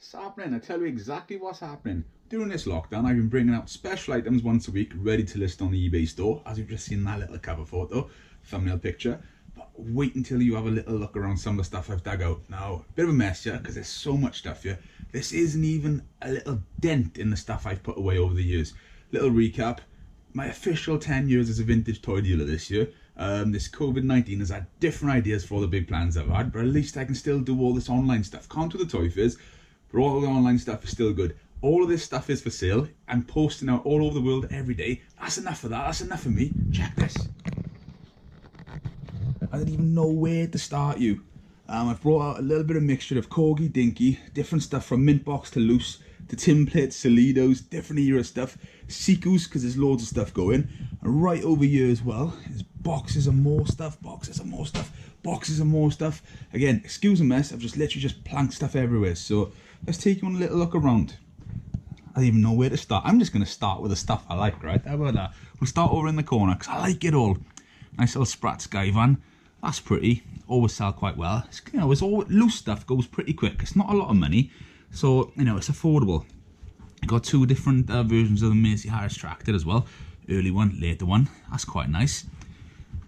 Sappppaning, I tell you exactly what's happening. During this lockdown, I've been bringing out special items once a week, ready to list on the eBay store, as you've just seen that little cover photo, thumbnail picture. But wait until you have a little look around some of the stuff I've dug out. Now, a bit of a mess here, because there's so much stuff here. This isn't even a little dent in the stuff I've put away over the years. Little recap, my official 10 years as a vintage toy dealer this year. This COVID-19 has had different ideas for all the big plans I've had, but at least I can still do all this online stuff. Can't do the toy fairs, but all the online stuff is still good. All of this stuff is for sale. I'm posting out all over the world every day. That's enough of that. That's enough of me. Check this. I don't even know where to start you. I've brought out a little bit of mixture of Corgi, Dinky, different stuff from Matchbox to loose, to Tinplate, Solidos, different era stuff, Sequels, because there's loads of stuff going. And right over here as well is boxes of more stuff, boxes of more stuff, boxes of more stuff. Again, excuse the mess, I've just literally just planked stuff everywhere. So let's take you on a little look around. I don't even know where to start. I'm just going to start with the stuff I like, right? How about that? We'll start over in the corner, because I like it all. Nice little Sprat Sky van. That's pretty. Always sell quite well. It's, you know, it's all loose stuff, goes pretty quick. It's not a lot of money, so, you know, it's affordable. I got two different versions of the Macy Harris tractor as well. Early one, later one. That's quite nice.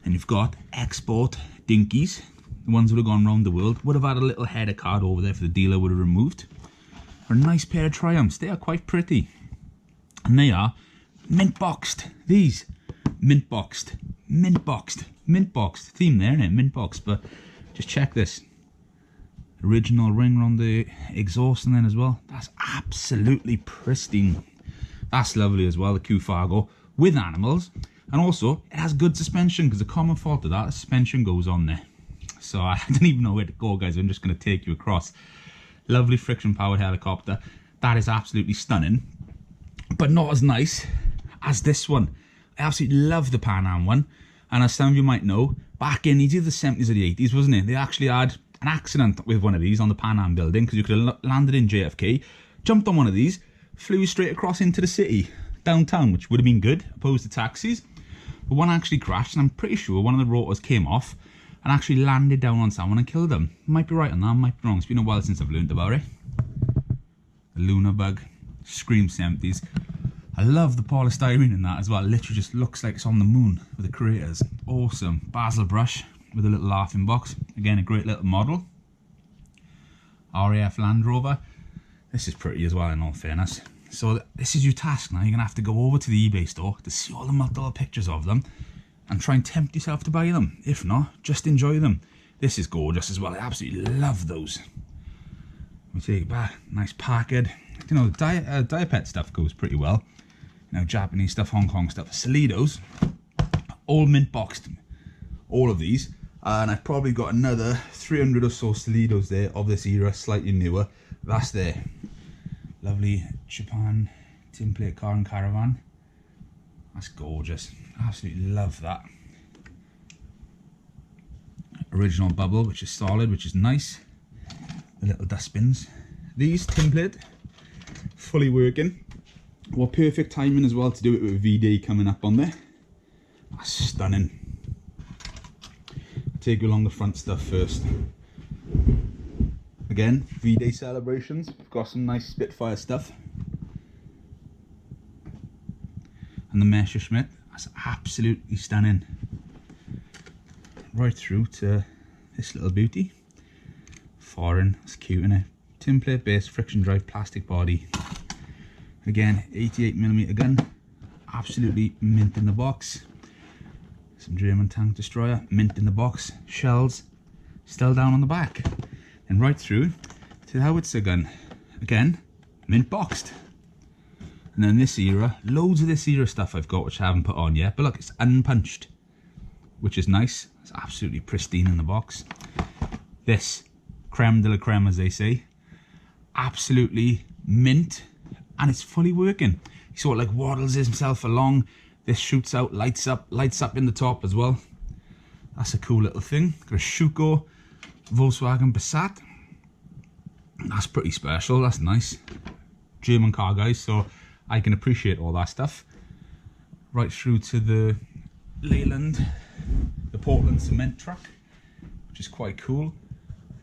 And you've got export Dinkies. The ones that have gone around the world. Would have had a little header card over there for the dealer would have removed. A nice pair of Triumphs. They are quite pretty. And they are mint boxed. These. Mint boxed. Mint boxed. Mint boxed. Theme there, isn't it? Mint boxed. But just check this. Original ring on the exhaust and then as well. That's absolutely pristine. That's lovely as well. The Q Fargo with animals. And also, it has good suspension, because the common fault of that, the suspension goes on there. So I don't even know where to go, guys. I'm just going to take you across. Lovely friction-powered helicopter. That is absolutely stunning. But not as nice as this one. I absolutely love the Pan Am one. And as some of you might know, back in either the 70s or the 80s, wasn't it? They actually had an accident with one of these on the Pan Am building, because you could have landed in JFK, jumped on one of these, flew straight across into the city, downtown, which would have been good, opposed to taxis. But one actually crashed, and I'm pretty sure one of the rotors came off and actually landed down on someone and killed them. Might be right on that, might be wrong. It's been a while since I've learned about it. The Lunar Bug, screams 70s. I love the polystyrene in that as well. It literally just looks like it's on the moon with the craters. Awesome. Basil brush with a little laughing box. Again, a great little model. RAF Land Rover. This is pretty as well, in all fairness. So this is your task now. You're going to have to go over to the eBay store to see all the multiple pictures of them and try and tempt yourself to buy them. If not, just enjoy them. This is gorgeous as well. I absolutely love those. We take it back. Nice packard. You know, the Diepet stuff goes pretty well. You know, Japanese stuff, Hong Kong stuff. Solidos, all mint boxed. All of these. And I've probably got another 300 or so Solidos there of this era, slightly newer. That's there. Lovely Japan Tinplate car and caravan. That's gorgeous. Absolutely love that. Original bubble, which is solid, which is nice. The little dustbins. These Tinplate, fully working. What perfect timing as well to do it with V-Day coming up on there. That's stunning. Take you along the front stuff first. Again, V-Day celebrations. We've got some nice Spitfire stuff. And the Messerschmitt. That's absolutely stunning. Right through to this little beauty. Foreign. That's cute, isn't it? Tinplate based friction drive plastic body. Again, 88mm gun. Absolutely mint in the box. Some German tank destroyer. Mint in the box. Shells. Still down on the back. And right through to the howitzer gun. Again, mint boxed. And then this era, loads of this era stuff I've got which I haven't put on yet. But look, it's unpunched, which is nice. It's absolutely pristine in the box. This, creme de la creme as they say. Absolutely mint. And it's fully working. He sort of like waddles himself along. This shoots out, lights up in the top as well. That's a cool little thing. Got a Schuko Volkswagen Passat. That's pretty special. That's nice. German car, guys, so I can appreciate all that stuff. Right through to the Leyland, the Portland cement truck, which is quite cool.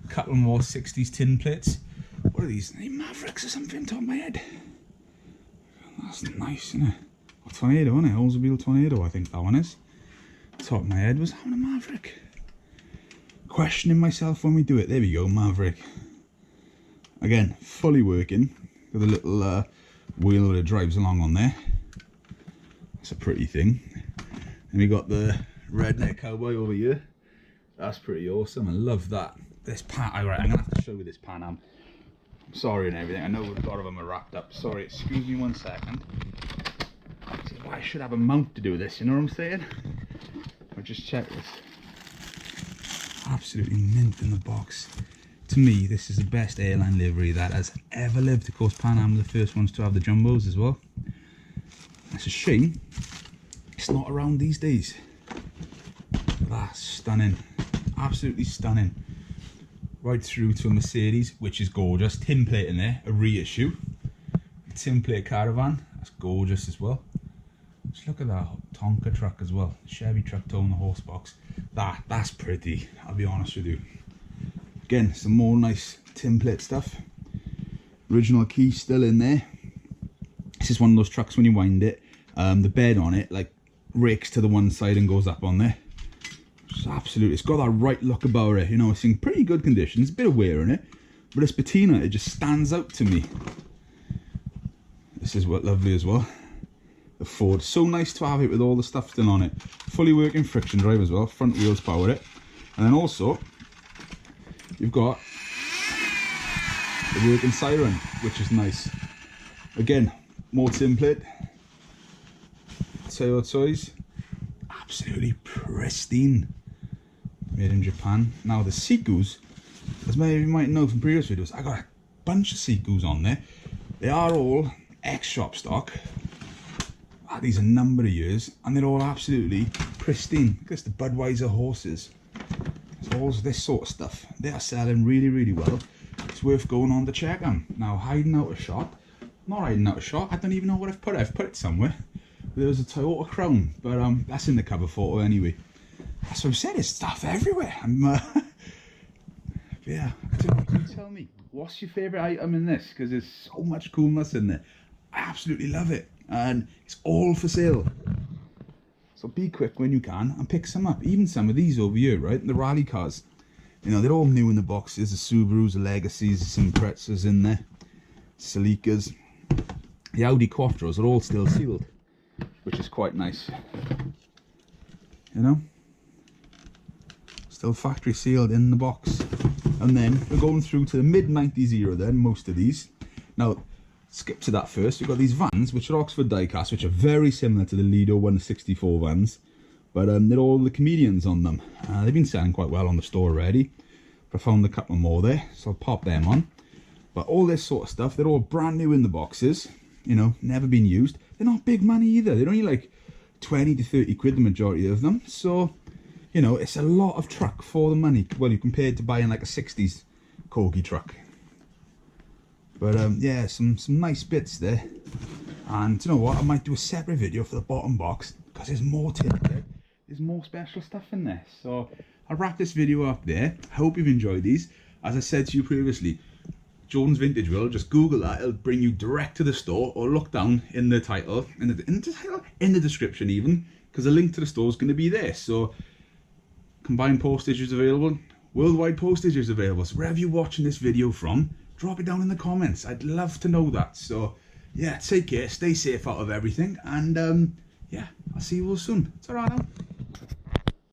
A couple more 60s tin plates. What are these? Are they Mavericks or something on top of my head? That's nice, isn't it? A tornado, isn't it? Oldsmobile Tornado, I think that one is. Top of my head was having a Maverick. Questioning myself when we do it. There we go, Maverick. Again, fully working. With a little wheel that drives along on there. That's a pretty thing. And we got the redneck cowboy over here. That's pretty awesome. I love that. This pan, I'm gonna have to show you this Pan Am. I'm sorry and everything. I know a lot of them are wrapped up. Sorry, excuse me 1 second. This is why I should have a mount to do this. You know what I'm saying? I'll just check this. Absolutely mint in the box. To me, this is the best airline livery that has ever lived. Of course, Pan Am were the first ones to have the jumbos as well. It's a shame it's not around these days. That's stunning. Absolutely stunning. Right through to a Mercedes, which is gorgeous. Tinplate in there, a reissue. Tinplate Caravan, that's gorgeous as well. Just look at that Tonka truck as well. Chevy truck towing the horse box. That's pretty, I'll be honest with you. Again, some more nice Tinplate stuff. Original key still in there. This is one of those trucks when you wind it, the bed on it like rakes to the one side and goes up on there. It's absolutely, it's got that right look about it, you know. It's in pretty good condition. There's a bit of wear in it, but this patina, it just stands out to me. This is what lovely as well. The Ford, so nice to have it with all the stuff still on it. Fully working friction drive as well. Front wheels power it, and then also you've got the working siren, which is nice. Again, more Tinplate. Toyo toys, absolutely pristine. Made in Japan. Now the Seagoos, as many of you might know from previous videos, I got a bunch of Seagoos on there. They are all ex-shop stock. Had these a number of years, and they're all absolutely pristine. Because the Budweiser horses, so all this sort of stuff, they are selling really, really well. It's worth going on to check them. Now, hiding out a shot, not hiding out a shot. I don't even know what I've put it. I've put it somewhere. There was a Toyota Crown, but that's in the cover photo anyway. That's what I've said, there's stuff everywhere. Yeah, I don't know, you tell me, what's your favourite item in this? Because there's so much coolness in there. I absolutely love it, and it's all for sale. So be quick when you can and pick some up. Even some of these over here, right? The rally cars. You know, they're all new in the boxes. The Subarus, the Legacies, the Imprezas in there. Celicas. The Audi Quattros are all still sealed, which is quite nice. You know? Still factory sealed in the box. And then we're going through to the mid-90s era then, most of these. Now, skip to that first. We've got these vans, which are Oxford Diecast, which are very similar to the Lido 164 vans. But they're all the comedians on them. They've been selling quite well on the store already. But I found a couple more there, so I'll pop them on. But all this sort of stuff, they're all brand new in the boxes. You know, never been used. They're not big money either. They're only like 20 to 30 quid, the majority of them. So, you know, it's a lot of truck for the money. Well, you compared to buying like a 60s Corgi truck. But yeah, some nice bits there. And you know what, I might do a separate video for the bottom box, because there's more to it. There's more special stuff in there. So I'll wrap this video up there. I hope you've enjoyed these. As I said to you previously, Jordan's Vintage World, just Google that, it'll bring you direct to the store, or look down in the title, in the description even, because the link to the store is going to be there. So combined postage is available, worldwide postage is available. So wherever you're watching this video from, drop it down in the comments. I'd love to know that. So yeah, take care, stay safe out of everything, and yeah, I'll see you all soon. Ta-ra now.